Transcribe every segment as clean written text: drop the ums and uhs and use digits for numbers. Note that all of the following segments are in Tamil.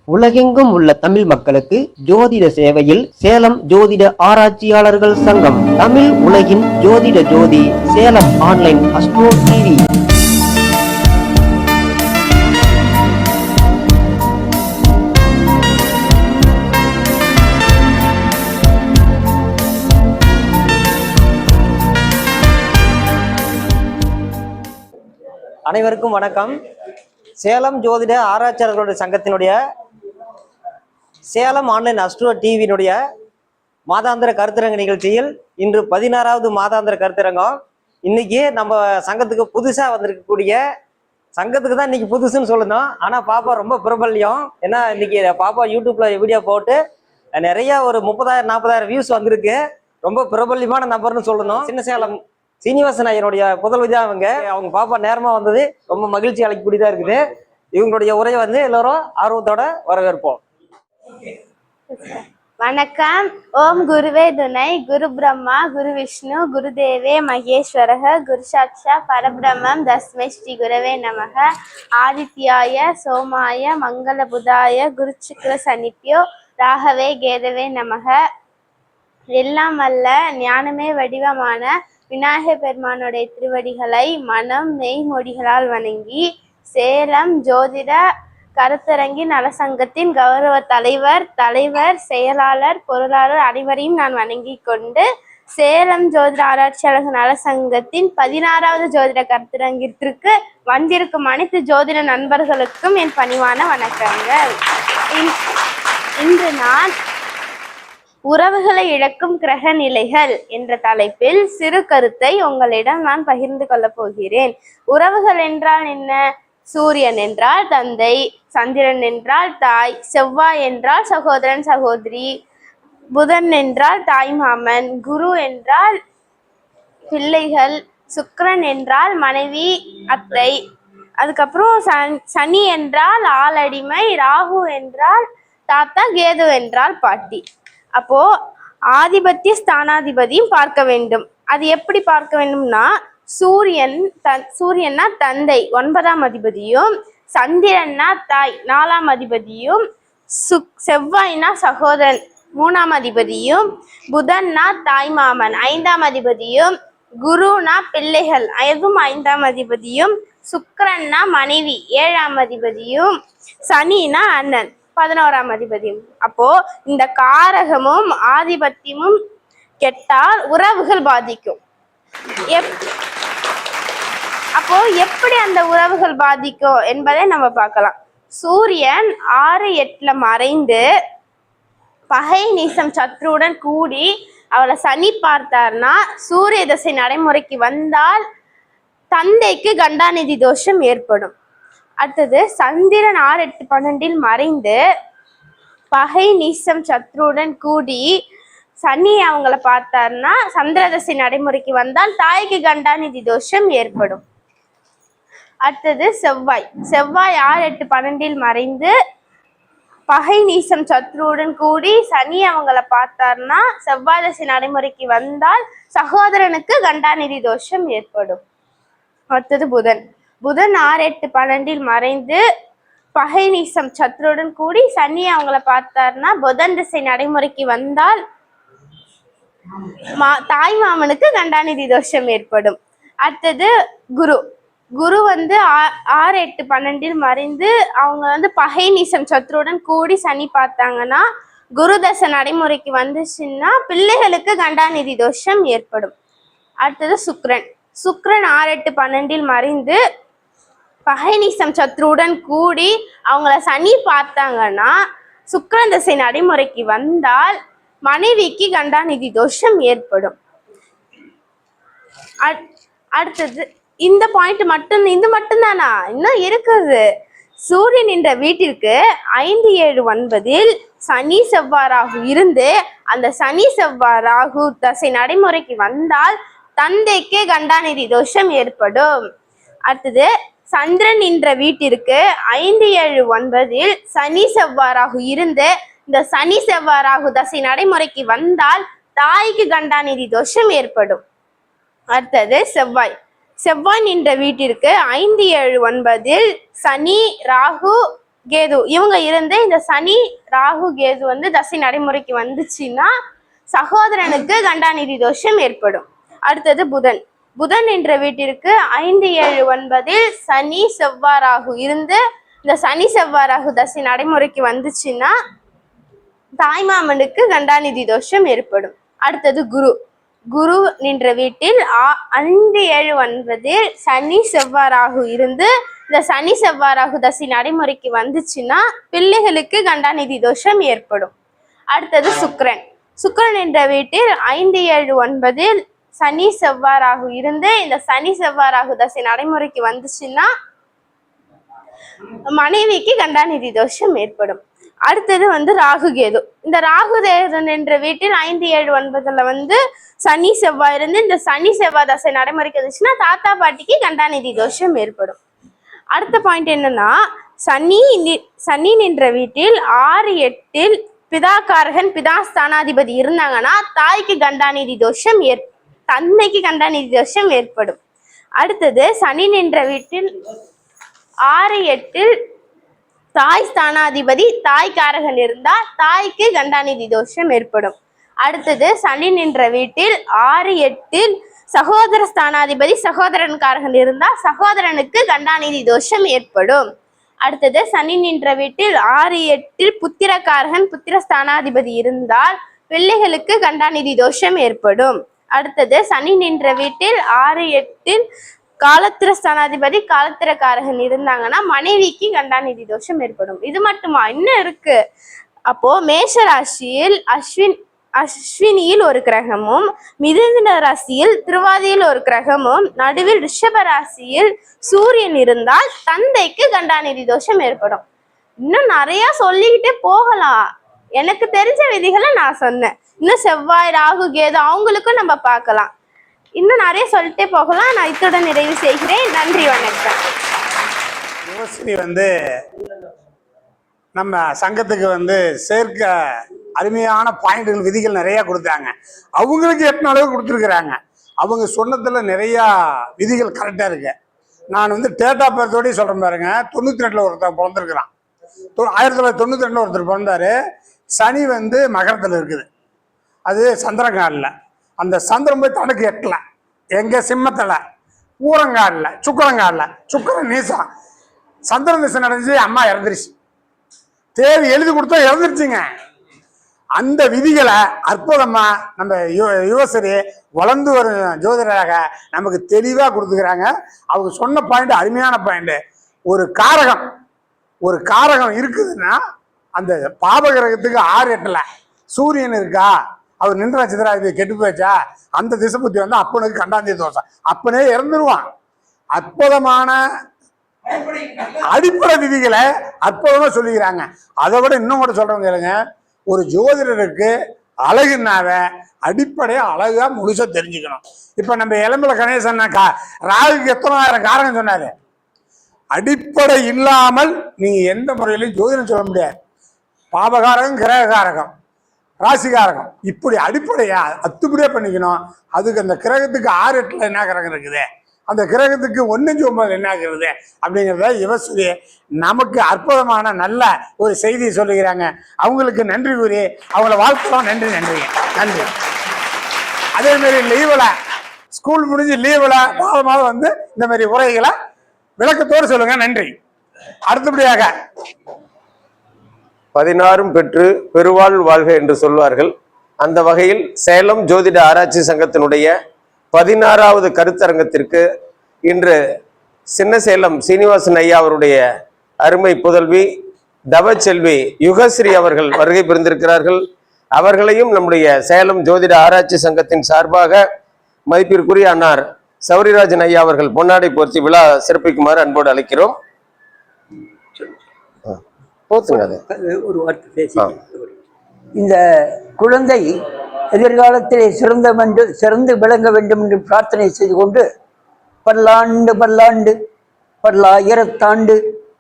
உலகெங்கும் உள்ள தமிழ் மக்களுக்கு ஜோதிட சேவையில் சேலம் ஜோதிட ஆராய்ச்சியாளர்கள் சங்கம். தமிழ் உலகின் ஜோதிட ஜோதி சேலம் ஆன்லைன் அஸ்ட்ரோ டிவி. அனைவருக்கும் வணக்கம். சேலம் ஜோதிட ஆராய்ச்சியாளர்களுடைய சங்கத்தினுடைய சேலம் ஆன்லைன் அஸ்ட்ரோ டிவியினுடைய மாதாந்திர கருத்தரங்க நிகழ்ச்சியில் இன்று 16வது மாதாந்திர கருத்தரங்கம். இன்னைக்கு நம்ம சங்கத்துக்கு புதுசா வந்திருக்கக்கூடிய சங்கத்துக்கு தான் இன்னைக்கு புதுசுன்னு சொல்லணும். ஆனா பாப்பா ரொம்ப பிரபல்யம். ஏன்னா இன்னைக்கு பாப்பா யூடியூப்ல வீடியோ போட்டு நிறைய ஒரு 30,000-40,000 வியூஸ் வந்திருக்கு. ரொம்ப பிரபல்யமான நபர்னு சொல்லணும். சின்ன சேலம் சீனிவாசன் ஐயனுடைய புதல்வி தான் அவங்க பாப்பா நேரமா வந்தது ரொம்ப மகிழ்ச்சி அளிக்கக்கூடியதா இருக்குது. இவங்களுடைய உரையை எல்லாரும் ஆர்வத்தோட வரவேற்போம். வணக்கம். ஓம் குருவே துணை. குரு பிரம்மா குரு விஷ்ணு குருதேவே மகேஸ்வரக குரு சாட்சா பரபிரம்மம் தஸ்மை ஸ்ரீ குரவே நமக. ஆதித்யாய சோமாய மங்கள புதாய குரு சுக்ர சனிப்பியோ ராகவே கேதவே நமக. எல்லாம் அல்ல ஞானமே வடிவமான விநாயகர் பெருமானுடைய திருவடிகளை மனம் மெய்மொழிகளால் வணங்கி சேலம் ஜோதிட கருத்தரங்கி நலசங்கத்தின் கௌரவ தலைவர் செயலாளர் பொருளாளர் அனைவரையும் நான் வணங்கி கொண்டு சேலம் ஜோதிட ஆராய்ச்சியாளர்கள் நலசங்கத்தின் 16வது ஜோதிட கருத்தரங்கிற்கு வந்திருக்கும் அனைத்து ஜோதிட நண்பர்களுக்கும் என் பணிவான வணக்கங்கள். இன்று நான் உறவுகளை இழக்கும் கிரக நிலைகள் என்ற தலைப்பில் சிறு கருத்தை உங்களிடம் நான் பகிர்ந்து கொள்ள போகிறேன். உறவுகள் என்றால் என்ன? சூரியன் என்றால் தந்தை, சந்திரன் என்றால் தாய், செவ்வாய் என்றால் சகோதரன் சகோதரி, புதன் என்றால் தாய் மாமன், குரு என்றால் பிள்ளைகள், சுக்கிரன் என்றால் மனைவி அத்தை, அதுக்கப்புறம் சனி என்றால் ஆளடிமை, ராகு என்றால் தாத்தா, கேது என்றால் பாட்டி. அப்போ ஆதிபத்திய ஸ்தானாதிபதியும் பார்க்க வேண்டும். அது எப்படி பார்க்க வேண்டும்னா, சூரியன்னா தந்தை 9ஆம் அதிபதியும், சந்திரன்னா தாய் 4ஆம் அதிபதியும், செவ்வாய்னா சகோதரன் 3ஆம் அதிபதியும், புதன்னா தாய் மாமன் 5ஆம் அதிபதியும், குருனா பிள்ளைகள் அதுவும் 5ஆம் அதிபதியும், சுக்கிரன்னா மனைவி 7ஆம் அதிபதியும், சனினா அண்ணன் 11ஆம் அதிபதியும். அப்போ இந்த காரகமும் ஆதிபத்தியமும் கெட்டால் உறவுகள் பாதிக்கும். அப்போ எப்படி அந்த உறவுகள் பாதிக்கும் என்பதை நம்ம பார்க்கலாம். சூரியன் 6-8 மறைந்து பகை நீசம் சத்ருவுடன் கூடி அவளை சனி பார்த்தார்னா சூரிய தசை நடைமுறைக்கு வந்தால் தந்தைக்கு கண்டாநிதி தோஷம் ஏற்படும். அடுத்தது சந்திரன் 6-8-12 மறைந்து பகை நீசம் சத்ருவுடன் கூடி சனி அவங்கள பார்த்தார்னா சந்திரதசை நடைமுறைக்கு வந்தால் தாய்க்கு கண்டாநிதி தோஷம் ஏற்படும். அடுத்தது செவ்வாய் 6-8-12 மறைந்து பகை நீசம் சத்ருவுடன் கூடி சனி அவங்கள பார்த்தார்னா செவ்வாய் தசை நடைமுறைக்கு வந்தால் சகோதரனுக்கு கண்டாநிதி தோஷம் ஏற்படும். அடுத்தது புதன் 6-8-12 மறைந்து பகை நீசம் சத்ருடன் கூடி சனி அவங்கள பார்த்தார்னா புதன் திசை நடைமுறைக்கு வந்தால் தாய் மாமனுக்கு கண்டாநிதி தோஷம் ஏற்படும். அடுத்தது குரு 6-8-12 மறைந்து அவங்க பகை நீசம் சத்ருடன் கூடி சனி பார்த்தாங்கன்னா குரு தசை நடைமுறைக்கு வந்துச்சுன்னா பிள்ளைகளுக்கு கண்டாநிதி தோஷம் ஏற்படும். அடுத்தது சுக்கிரன் 6-8-12 மறைந்து பகை நீசம் சத்ருவுடன் கூடி அவங்கள சனி பார்த்தாங்கன்னா சுக்கிரன் தசை நடைமுறைக்கு வந்தால் மனைவிக்கு கண்டாநிதி தோஷம் ஏற்படும். அடுத்தது இந்த பாயிண்ட் இது மட்டும்தானா? இன்னும் இருக்குது. சூரியன் என்ற வீட்டிற்கு 5-7-9 சனி செவ்வாறாகு இருந்து அந்த சனி செவ்வாறாகு தசை நடைமுறைக்கு வந்தால் தந்தைக்கு கண்டாநிதி தோஷம் ஏற்படும். அடுத்தது சந்திரன் என்ற வீட்டிற்கு 5-7-9 சனி செவ்வாறாகு இருந்து இந்த சனி செவ்வாறாகு தசை நடைமுறைக்கு வந்தால் தாய்க்கு கண்டாநிதி தோஷம் ஏற்படும். அடுத்தது செவ்வாய் என்ற வீட்டிற்கு 5-7-9 சனி ராகு கேது இவங்க இருந்து இந்த சனி ராகு கேது வந்து தசை நடைமுறைக்கு வந்துச்சுன்னா சகோதரனுக்கு கண்டாநிதி தோஷம் ஏற்படும். அடுத்தது புதன். புதன் என்ற வீட்டிற்கு 5, 7, 9 சனி செவ்வாய் ராகு இருந்து இந்த சனி செவ்வாய் ராகு தசை நடைமுறைக்கு வந்துச்சுன்னா தாய்மாமனுக்கு கண்டாநிதி தோஷம் ஏற்படும். அடுத்தது குரு. குரு நின்ற வீட்டில் 5, 7, 9 சனி செவ்வாய் ராகு இருந்து இந்த சனி செவ்வாய் ராகு தசை நடைமுறைக்கு வந்துச்சுன்னா பிள்ளைகளுக்கு கண்டாநிதி தோஷம் ஏற்படும். அடுத்தது சுக்கிரன். சுக்கிரன் என்ற வீட்டில் 5, 7, 9 சனி செவ்வாய் ராகு இருந்து இந்த சனி செவ்வாய் ராகு தசை நடைமுறைக்கு வந்துச்சுன்னா மனைவிக்கு கண்டாநிதி தோஷம் ஏற்படும். அடுத்தது வந்து ராகு கேது. இந்த ராகு கேது என்ற வீட்டில் 5, 7, 9 வந்து சனி செவ்வாய் இருந்து இந்த சனி செவ்வாய் தசை நடைமுறைக்கு வந்துச்சுன்னா தாத்தா பாட்டிக்கு கண்டாநிதி தோஷம் ஏற்படும். அடுத்த பாயிண்ட் என்னன்னா சனி நின்ற வீட்டில் 6, 8 பிதாகாரகன் பிதாஸ்தானாதிபதி இருந்தாங்கன்னா தாய்க்கு கண்டாநிதி தோஷம் தந்தைக்கு கண்டாநிதி தோஷம் ஏற்படும். அடுத்தது சனி நின்ற வீட்டில் 6, 8 தாய் ஸ்தானாதிபதி தாய்காரகன் இருந்தால் தாய்க்கு கண்டாநிதி தோஷம் ஏற்படும். அடுத்தது சனி நின்ற வீட்டில் 6, 8 சகோதர ஸ்தானாதிபதி சகோதரன்காரகன் இருந்தால் சகோதரனுக்கு கண்டாநிதி தோஷம் ஏற்படும். அடுத்தது சனி நின்ற வீட்டில் 6, 8 புத்திரக்காரகன் புத்திரஸ்தானாதிபதி இருந்தால் பிள்ளைகளுக்கு கண்டாநிதி தோஷம் ஏற்படும். அடுத்தது சனி நின்ற வீட்டில் 6, 8 காலத்திர ஸ்தானாதிபதி காலத்திரக்காரகன் இருந்தாங்கன்னா மனைவிக்கு கண்டாநிதி தோஷம் ஏற்படும். இது மட்டுமா, இன்னும் இருக்கு. அப்போ மேஷ ராசியில் அஸ்வினியில் ஒரு கிரகமும், மிதுன ராசியில் திருவாதியில் ஒரு கிரகமும், நடுவில் ரிஷப ராசியில் சூரியன் இருந்தால் தந்தைக்கு கண்டாநிதி தோஷம் ஏற்படும். இன்னும் நிறைய சொல்லிக்கிட்டே போகலாம். எனக்கு தெரிஞ்ச விதிகளை நான் சொன்னேன். இன்னும் செவ்வாய் ராகு கேது அவங்களுக்கும் நம்ம பார்க்கலாம். இன்னும் நிறைய சொல்லிட்டே போகலாம். நான் இத்துடன் நிறைவு செய்கிறேன். நன்றி, வணக்கம். யுவஸ்ரீ நம்ம சங்கத்துக்கு சேர்க்க அருமையான பாயிண்ட்கள் விதிகள் நிறைய கொடுத்தாங்க. அவங்களுக்கு எத்தனை அளவு கொடுத்துருக்குறாங்க. அவங்க சொன்னதில் நிறையா விதிகள் கரெக்டாக இருக்கு. நான் டேட் ஆஃப் பர்த்தோடய சொல்கிறேன் பாருங்க. 92 ஒருத்தர் பிறந்திருக்கிறான். 1992 ஒருத்தர் பிறந்தாரு. சனி மகரத்தில் இருக்குது. அது சந்திரங்காலில். அந்த சந்திரன் போய் தனக்கு எட்டல. எங்க சிம்மத்தில் பூரங்காலில் சுக்கரங்காலில். சுக்கரன் நீசம். சந்திரன் திசை நடந்துச்சு. அம்மா இறந்துருச்சு. தேதி எழுதி கொடுத்தா இறந்துருச்சுங்க. அந்த விதிகளை அற்புதமா நம்ம யுவஸ்ரீ வளர்ந்து வரும் ஜோதிடராக நமக்கு தெளிவா கொடுத்துக்கிறாங்க. அவங்க சொன்ன பாயிண்ட் அருமையான பாயிண்ட். ஒரு காரகம் இருக்குதுன்னா அந்த பாபகிரகத்துக்கு 6, 8ல சூரியன் இருக்கா, அவர் நின்ற நட்சத்திராதிபதி கெட்டு போச்சா, அந்த திசை புத்தி அப்பனுக்கு கண்டாந்தி தோஷம். அப்பனே இறந்துருவான். அற்புதமான அடிப்படை விதிகளை அற்புதமா சொல்லிக்கிறாங்க. அதை விட இன்னும் கூட சொல்றவங்க கேளுங்க. ஒரு ஜோதிடருக்கு அழகுனாவ அடிப்படையா அழகா முழுசா தெரிஞ்சுக்கணும். இப்ப நம்ம எலம்புல கணேசன் ராகுக்கு எத்தனை ஆயிரம் காரகம் சொன்னாரு. அடிப்படை இல்லாமல் நீங்க எந்த முறையிலையும் ஜோதிடம் சொல்ல முடியாது. பாபகாரகம், கிரககாரகம், ராசிகாரகம், இப்படி அடிப்படையா அத்துப்படியா பண்ணிக்கணும். அதுக்கு அந்த கிரகத்துக்கு 6, 8ல என்ன கிரகம் இருக்குது, அந்த கிரகத்துக்கு 1, 5, 9 என்ன ஆகிறது அப்படிங்கிறத யுவஸ்ரீ நமக்கு அற்புதமான நல்ல ஒரு செய்தி சொல்லுகிறாங்க. அவங்களுக்கு நன்றி கூறி அவங்கள வாழ்த்துறோம். நன்றி. அதே மாதிரி லீவில் ஸ்கூல் முடிஞ்சு லீவில் மாதம் இந்த மாதிரி உரைகளை விளக்கத்தோடு சொல்லுங்க. நன்றி. அடுத்தபடியாக 16 பெற்று பெருவாழ் வாழ்க என்று சொல்வார்கள். அந்த வகையில் சேலம் ஜோதிட ஆராய்ச்சி சங்கத்தினுடைய 16வது கருத்தரங்கத்திற்கு இன்று சின்னசேலம் சீனிவாசன் ஐயா அவருடைய அருமை புதல்வி தவச்செல்வி யுகஸ்ரீ அவர்கள் வருகை புரிந்திருக்கிறார்கள். அவர்களையும் நம்முடைய சேலம் ஜோதிட ஆராய்ச்சி சங்கத்தின் சார்பாக மதிப்பிற்குரிய அன்னார் சௌரிராஜன் ஐயா அவர்கள் பொன்னாடை போர்த்தி விழா சிறப்பிக்குமாறு அன்போடு அழைக்கிறோம். ஒரு வார்த்தை பேசி இந்த குழந்தை எதிர்காலத்திலே சிறந்து விளங்க வேண்டும் என்று பிரார்த்தனை செய்து கொண்டு பல்லாண்டு பல்லாயிரத்தாண்டு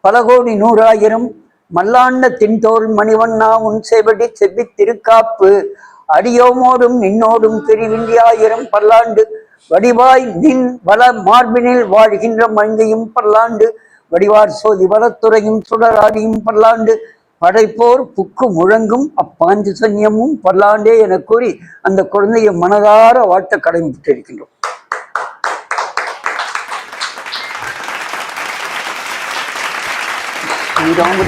பல கோடி 100,000 மல்லாண்ட தின்தோல் மணிவண்ணா உன் செவடி செவ்வி திருக்காப்பு அடியோமோடும் நின்னோடும் பிரிவின்றியாயிரம் பல்லாண்டு வடிவாய் நின் வள மார்பினில் வாழ்கின்ற மங்கையும் பல்லாண்டு வடிவார் சோதி வளத்துறையும் சுடராடியும் பல்லாண்டு படைப்போர் புக்கு முழங்கும் அப்பாஞ்சு சன்னியமும் பல்லாண்டே என கூறி அந்த குழந்தையை மனதார வாழ்த்த கடமைப்பட்டிருக்கின்றோம். ஸ்ரீராம